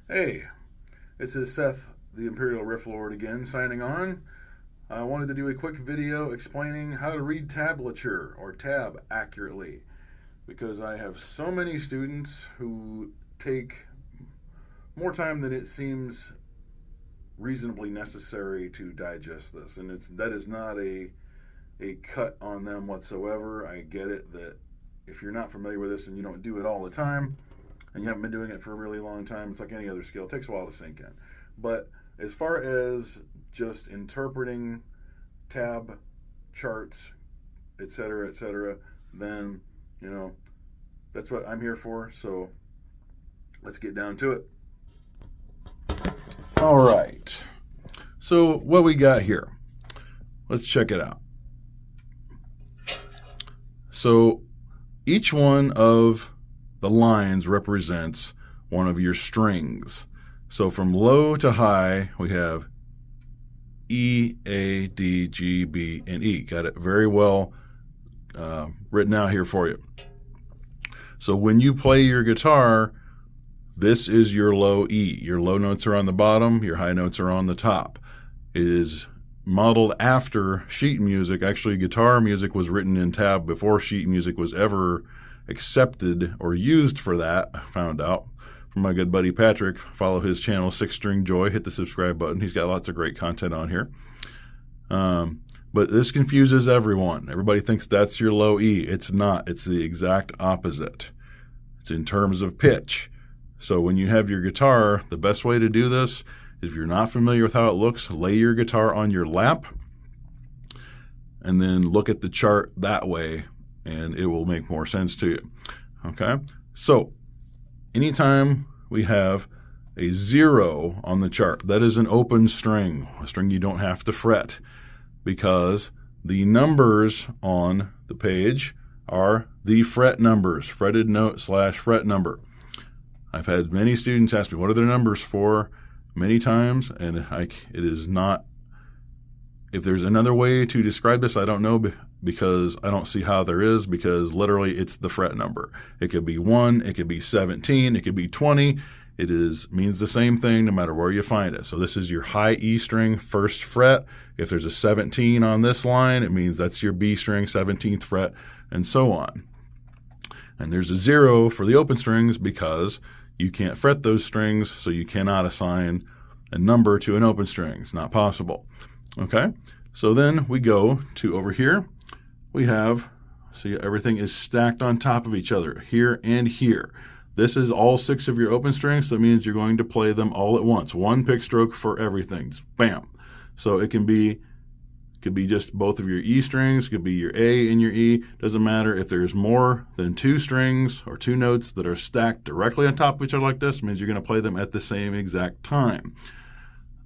Hey, this is Seth, the Imperial Riff Lord again, signing on. I wanted to do a quick video explaining how to read tablature or tab accurately because I have so many students who take more time than it seems reasonably necessary to digest this, and that is not a cut on them whatsoever. I get it that if you're not familiar with this and you don't do it all the time, and you haven't been doing it for a really long time, it's like any other skill. It takes a while to sink in. But as far as just interpreting tab charts, etc., then, that's what I'm here for. So let's get down to it. All right. So what we got here, let's check it out. So each one of the lines represents one of your strings. So from low to high, we have E, A, D, G, B, and E. Got it very well written out here for you. So when you play your guitar, this is your low E. Your low notes are on the bottom, your high notes are on the top. It is modeled after sheet music. Actually, guitar music was written in tab before sheet music was ever accepted or used for that. I found out from my good buddy Patrick. Follow his channel, Six String Joy. Hit the subscribe button. He's got lots of great content on here. But this confuses everyone. Everybody thinks that's your low E. It's not. It's the exact opposite. It's in terms of pitch. So when you have your guitar, the best way to do this, if you're not familiar with how it looks, lay your guitar on your lap and then look at the chart that way, and it will make more sense to you. Okay? So anytime we have a 0 on the chart, that is an open string, a string you don't have to fret, because the numbers on the page are the fret numbers, fretted note / fret number. I've had many students ask me, what are their numbers for? Many times, and it is not, if there's another way to describe this, I don't know, because I don't see how there is, because literally it's the fret number. It could be 1, it could be 17, it could be 20. It means the same thing no matter where you find it. So this is your high E string, first fret. If there's a 17 on this line, it means that's your B string, 17th fret, and so on. And there's a 0 for the open strings because you can't fret those strings, so you cannot assign a number to an open string. It's not possible. Okay? So then we go to over here. We have, see, everything is stacked on top of each other, here and here. This is all 6 of your open strings, so that means you're going to play them all at once. One pick stroke for everything. Just bam. So it could be just both of your E strings, could be your A and your E. Doesn't matter. If there's more than 2 strings or 2 notes that are stacked directly on top of each other like this, means you're going to play them at the same exact time.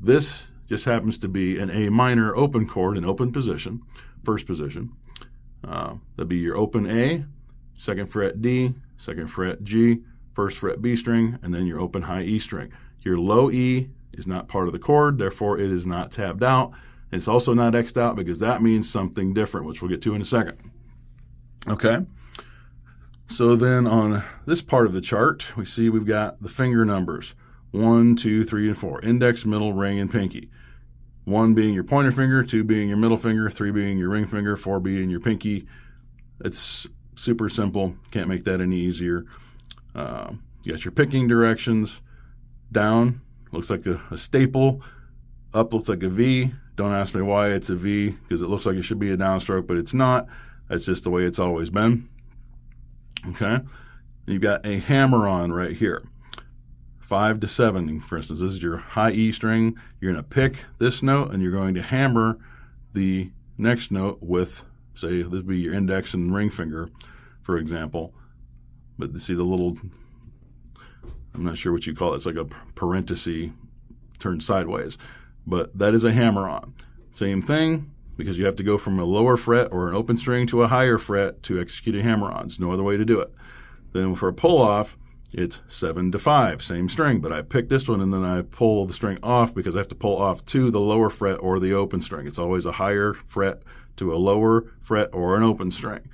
This just happens to be an A minor open chord in open position, first position. That'd be your open A, 2nd fret D, 2nd fret G, 1st fret B string, and then your open high E string. Your low E is not part of the chord, therefore it is not tabbed out. It's also not X'd out because that means something different, which we'll get to in a second. Okay? So then on this part of the chart, we see we've got the finger numbers. 1, 2, 3, and 4. Index, middle, ring, and pinky. 1 being your pointer finger, 2 being your middle finger, 3 being your ring finger, 4 being your pinky. It's super simple. Can't make that any easier. You got your picking directions. Down looks like a staple. Up looks like a V. Don't ask me why it's a V, because it looks like it should be a downstroke, but it's not. That's just the way it's always been. Okay? You've got a hammer-on right here. 5 to 7, for instance. This is your high E string. You're going to pick this note, and you're going to hammer the next note with, say, this would be your index and ring finger, for example. But you see the little, I'm not sure what you call it. It's like a parenthesis turned sideways. But that is a hammer-on. Same thing, because you have to go from a lower fret or an open string to a higher fret to execute a hammer-on. There's no other way to do it. Then for a pull-off, it's 7 to 5, same string, but I pick this one and then I pull the string off because I have to pull off to the lower fret or the open string. It's always a higher fret to a lower fret or an open string.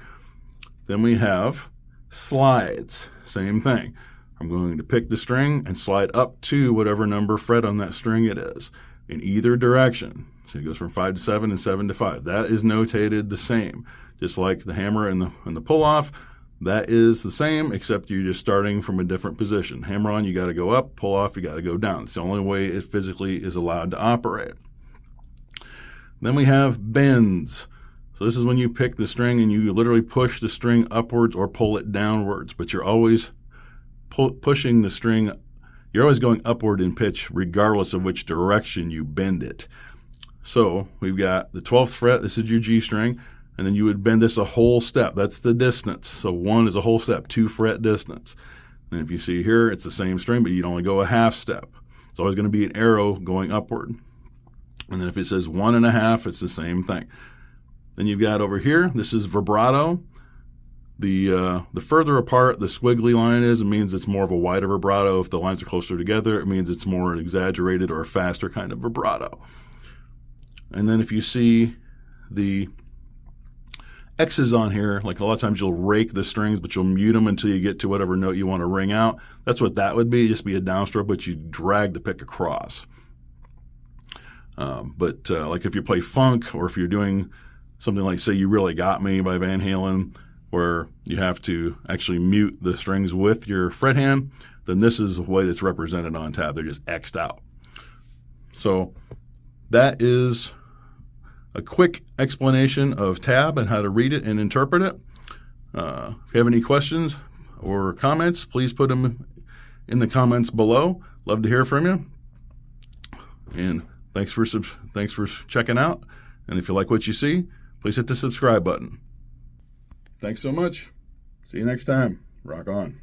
Then we have slides, same thing. I'm going to pick the string and slide up to whatever number fret on that string it is in either direction. So it goes from 5 to 7 and 7 to 5. That is notated the same. Just like the hammer and the pull-off, that is the same, except you're just starting from a different position. Hammer on, you got to go up. Pull off, you got to go down. It's the only way it physically is allowed to operate. Then we have bends. So this is when you pick the string and you literally push the string upwards or pull it downwards, but you're always pushing the string. You're always going upward in pitch regardless of which direction you bend it. So we've got the 12th fret. This is your G string. And then you would bend this a whole step. That's the distance. So 1 is a whole step, 2 fret distance. And if you see here, it's the same string, but you'd only go a half step. It's always going to be an arrow going upward. And then if it says 1 1/2, it's the same thing. Then you've got over here, this is vibrato. The further apart the squiggly line is, it means it's more of a wider vibrato. If the lines are closer together, it means it's more exaggerated or a faster kind of vibrato. And then if you see the X's on here, like a lot of times you'll rake the strings, but you'll mute them until you get to whatever note you want to ring out. That's what that would be, just be a downstroke, but you drag the pick across. Like if you play funk, or if you're doing something like, say, You Really Got Me by Van Halen, where you have to actually mute the strings with your fret hand, then this is the way that's represented on tab. They're just X'd out. So that is a quick explanation of tab and how to read it and interpret it. If you have any questions or comments, please put them in the comments below. Love to hear from you. And thanks for checking out. And if you like what you see, please hit the subscribe button. Thanks so much. See you next time. Rock on.